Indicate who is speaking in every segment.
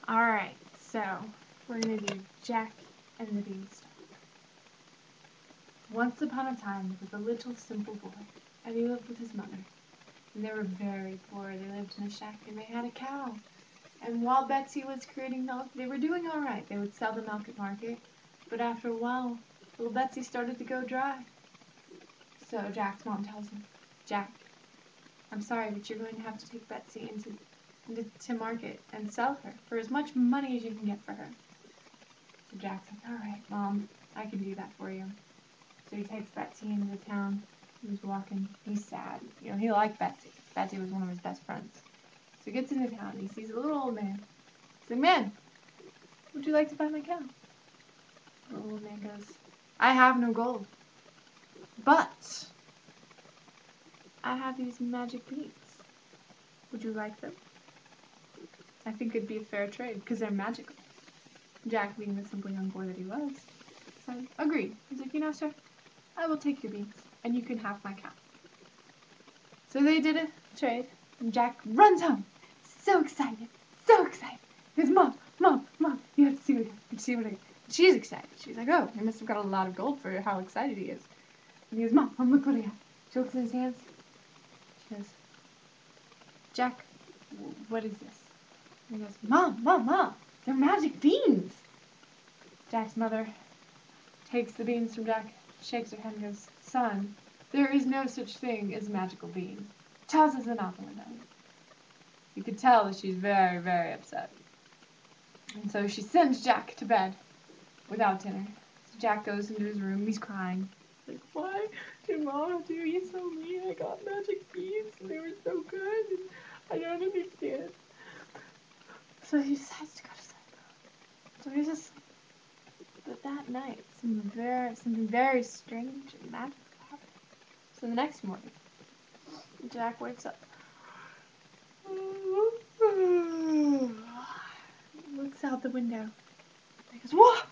Speaker 1: Alright, so we're going to do Jack and the Beanstalk. Once upon a time, there was a little simple boy, and he lived with his mother. And they were very poor. They lived in a shack, and they had a cow. And while Betsy was creating milk, they were doing all right. They would sell the milk at market. But after a while, little Betsy started to go dry. So Jack's mom tells him, Jack, I'm sorry, but you're going to have to take Betsy into market and sell her for as much money as you can get for her. So Jack's like, all right, Mom, I can do that for you. So he takes Betsy into the town. He's walking. He's sad. You know, he liked Betsy. Betsy was one of his best friends. So he gets into town. He sees a little old man. He's like, man, would you like to buy my cow? The old man goes, I have no gold, but I have these magic beans. Would you like them? I think it'd be a fair trade because they're magical. Jack, being the simple young boy that he was, said, agreed. He's like, you know, sir, I will take your beans and you can have my cow. So they did a trade and Jack runs home. So excited, so excited. He goes, Mom, Mom, Mom, you have to see what I got. You see what I got. She's excited. She's like, oh, he must have got a lot of gold for how excited he is. And he goes, Mom, Mom, look what I got. She looks at his hands. She goes, Jack, what is this? And he goes, Mom, Mom, Mom, they're magic beans. Jack's mother takes the beans from Jack, shakes her head and goes, son, there is no such thing as magical beans. Tosses them out the window. You could tell that she's very, very upset. And so she sends Jack to bed without dinner. So Jack goes into his room, he's crying. Like, why did Mom do you so mean? I got magic beans and they were so good and I don't understand. So he decides to go to sleep. So he's just, but that night, something very strange and magical happened. So the next morning, Jack wakes up. Looks out the window. He goes, "What?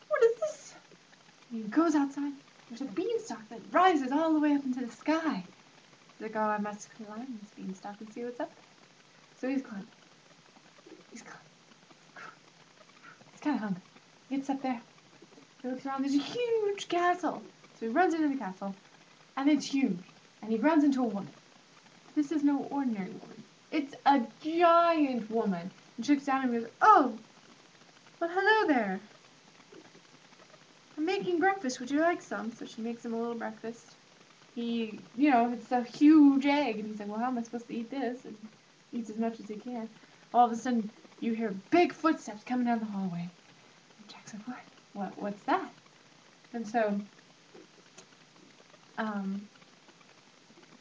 Speaker 1: What is this?" And he goes outside. There's a beanstalk that rises all the way up into the sky. He's like, "Oh, I must climb this beanstalk and see what's up there." So he's climbing. He's climbing. He's kind of hungry. He gets up there. He looks around. There's a huge castle. So he runs into the castle, and it's huge. And he runs into a woman. This is no ordinary woman. It's a giant woman. And she looks down and goes, "Oh, well, hello there. I'm making breakfast. Would you like some?" So she makes him a little breakfast. He, it's a huge egg. And he's like, well, how am I supposed to eat this? And he eats as much as he can. All of a sudden, you hear big footsteps coming down the hallway. And Jack's like, what? What's that? And so,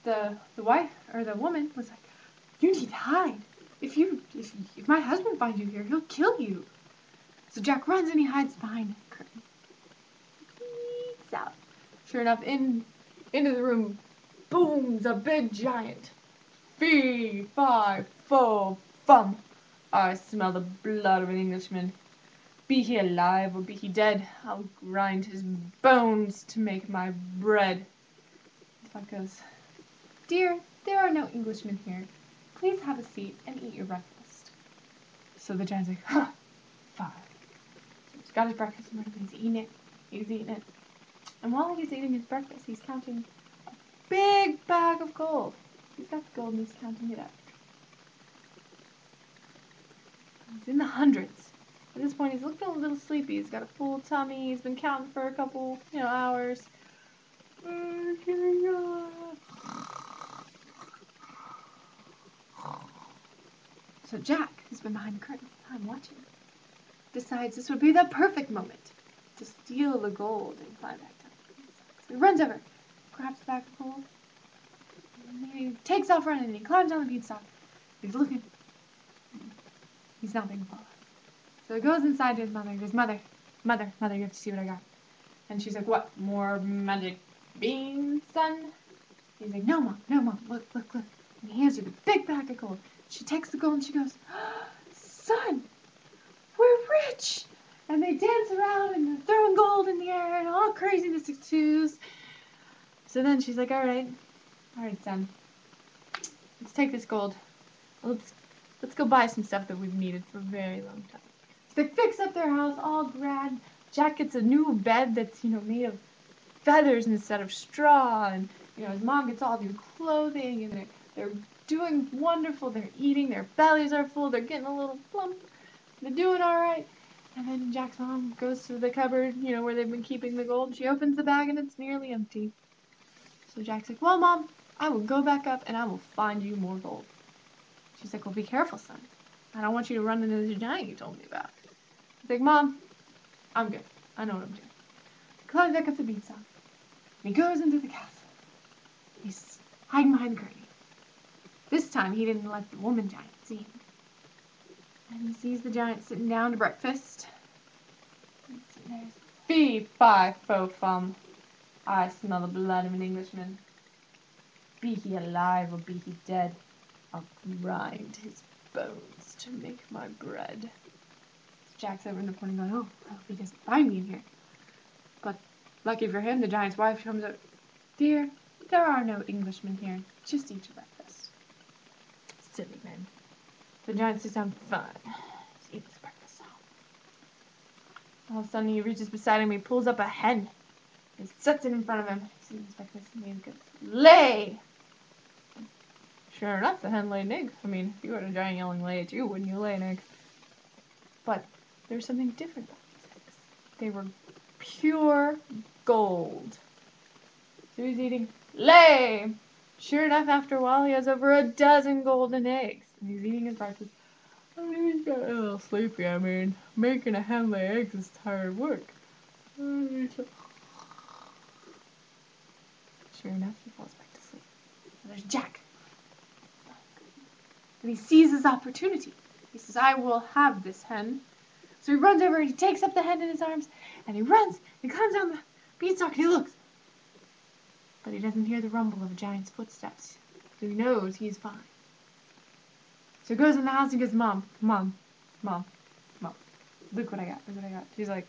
Speaker 1: the wife, or the woman, was like, you need to hide. If my husband finds you here, he'll kill you. So Jack runs and he hides behind the curtain. Peeks out. Sure enough, into the room booms a big giant. Fee, fi, fo, fum. I smell the blood of an Englishman. Be he alive or be he dead, I'll grind his bones to make my bread. The fuck goes, dear, there are no Englishmen here. Please have a seat and eat your breakfast. So the giant's like, huh, fine. So he's got his breakfast and he's eating it. He's eating it. And while he's eating his breakfast, he's counting a big bag of gold. He's got the gold and he's counting it up. He's in the hundreds. At this point, he's looking a little sleepy. He's got a full tummy. He's been counting for a couple, hours. So Jack, who's been behind the curtain the whole time watching, decides this would be the perfect moment to steal the gold and fly back down. So he runs over, grabs the bag of gold, and he takes off running, and he climbs on the beanstalk. He's looking. He's not being followed. So he goes inside to his mother and goes, Mother, you have to see what I got. And she's like, what, more magic beans, son? He's like, no, Mom, look. And he hands her the big bag of gold. She takes the gold and she goes, son, we're rich. And they dance around and they're throwing gold in the air and all craziness ensues. So then she's like, all right, son, let's take this gold. Let's Let's go buy some stuff that we've needed for a very long time. So they fix up their house all grand. Jack gets a new bed that's, made of feathers instead of straw, and his mom gets all new clothing, and they're doing wonderful. They're eating, their bellies are full, they're getting a little plump, they're doing all right. And then Jack's mom goes to the cupboard, where they've been keeping the gold. She opens the bag and it's nearly empty. So Jack's like, well, Mom, I will go back up and I will find you more gold. She's like, well, be careful, son. I don't want you to run into this giant you told me about. He's like, Mom, I'm good. I know what I'm doing. He climbs back up the beanstalk. And he goes into the castle. He's hiding behind the curtain. This time he didn't let the woman giant see him. And he sees the giant sitting down to breakfast. And there's fee, fi, fo, fum. I smell the blood of an Englishman. Be he alive or be he dead, I'll grind his bones to make my bread. Jack's over in the corner going, oh, I hope he doesn't find me in here. But lucky for him, the giant's wife comes out. Dear, there are no Englishmen here. Just eat your breakfast. Silly men. The giant sits down, fine. Let's eat this breakfast now. All of a sudden he reaches beside him, he pulls up a hen. He sets it in front of him. He sees his breakfast and he goes, lay! Sure enough, the hen laid an egg. I mean, if you heard a giant yelling lay at you, wouldn't you lay an egg? But there's something different about these eggs. They were pure gold. So he's eating, lay! Sure enough, after a while, he has over a dozen golden eggs. And he's eating his breakfast. I mean, he's got a little sleepy. I mean, making a hen lay eggs is tired work. Sure enough, he falls back to sleep. And there's Jack. And he sees his opportunity. He says, I will have this hen. So he runs over and he takes up the hen in his arms, and he runs and climbs down the beanstalk and he looks. But he doesn't hear the rumble of a giant's footsteps. So he knows he's fine. So he goes in the house and goes, Mom, Mom, Mom, Mom, look what I got, look what I got. She's like,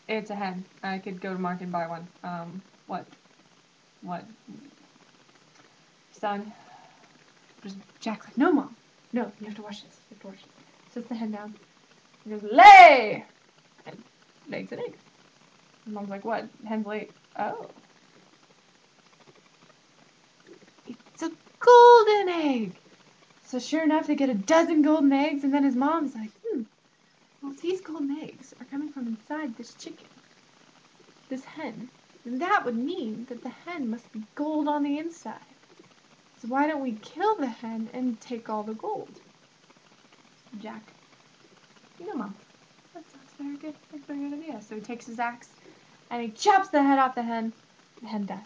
Speaker 1: it's a hen. I could go to market and buy one. What? Son. Jack's like, no, Mom. No, you have to watch this. You have to watch this. Sets the hen down. He goes, lay! And lays an egg. And Mom's like, what? Hen's late. Oh. It's a golden egg! So sure enough, they get a dozen golden eggs, and then his mom's like, well, if these golden eggs are coming from inside this chicken, this hen, then that would mean that the hen must be gold on the inside. So why don't we kill the hen and take all the gold? Jack, Mom, that sounds very good. That's a very good idea. So he takes his axe and he chops the head off the hen. The hen dies.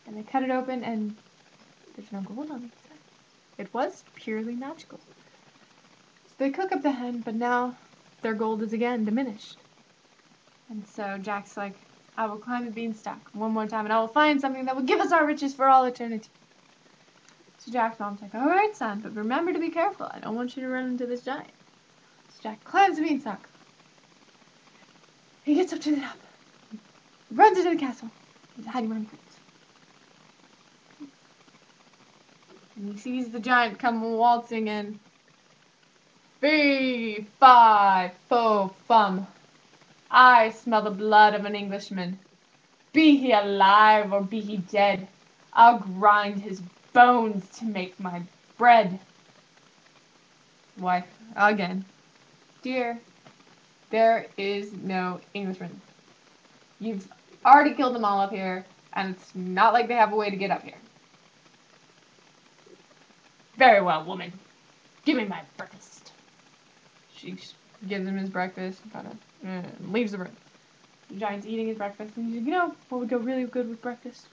Speaker 1: And they cut it open and there's no gold on the inside. It was purely magical. So they cook up the hen, but now their gold is again diminished. And so Jack's like, I will climb the beanstalk one more time and I will find something that will give us our riches for all eternity. So Jack's mom's like, all right, son, but remember to be careful. I don't want you to run into this giant. So Jack climbs the beanstalk. He gets up to the top. He runs into the castle. He's hiding behind curtains. And he sees the giant come waltzing in. Fee, fi, fo, fum. I smell the blood of an Englishman. Be he alive or be he dead, I'll grind his bones to make my bread. Wife, again. Dear, there is no Englishman. You've already killed them all up here, and it's not like they have a way to get up here. Very well, woman. Give me my breakfast. She gives him his breakfast and kind of leaves the room. The giant's eating his breakfast, and he's like, what would go really good with breakfast?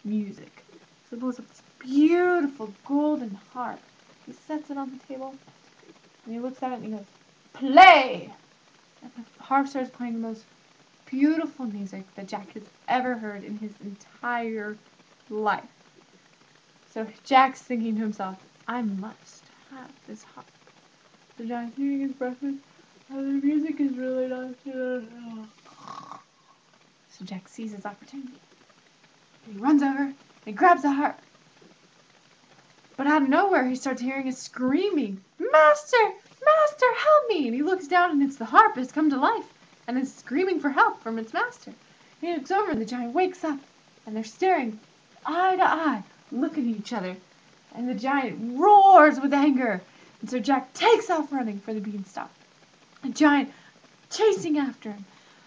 Speaker 1: Music. So he pulls up this beautiful golden harp. He sets it on the table, and he looks at it and he goes, play! And the harp starts playing the most beautiful music that Jack has ever heard in his entire life. So Jack's thinking to himself, I must have this harp. The giant's eating his breakfast, and the music is really nice. So Jack sees his opportunity. He runs over, and he grabs the harp. But out of nowhere, he starts hearing a screaming, "Master! Master, help me!" And he looks down, and it's the harp has come to life and is screaming for help from its master. He looks over, and the giant wakes up, and they're staring eye to eye, looking at each other. And the giant roars with anger. And so Jack takes off running for the beanstalk. The giant chasing after him.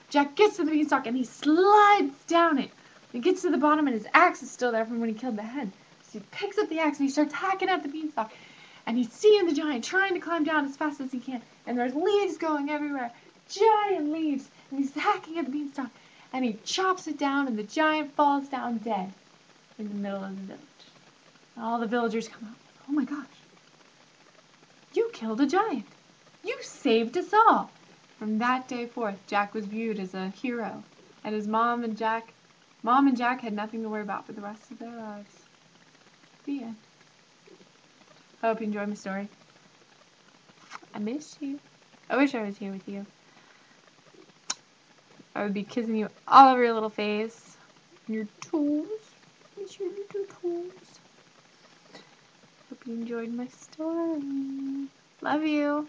Speaker 1: Jack gets to the beanstalk, and he slides down it. He gets to the bottom, and his axe is still there from when he killed the hen. So he picks up the axe, and he starts hacking at the beanstalk. And he's seeing the giant trying to climb down as fast as he can. And there's leaves going everywhere. Giant leaves. And he's hacking at the beanstalk. And he chops it down, and the giant falls down dead in the middle of the village. And all the villagers come out. "Oh my gosh. You killed a giant. You saved us all." From that day forth, Jack was viewed as a hero. And his Mom and Jack had nothing to worry about for the rest of their lives. The end. I hope you enjoyed my story. I miss you. I wish I was here with you. I would be kissing you all over your little face. And your toes. Miss your little toes. Hope you enjoyed my story. Love you.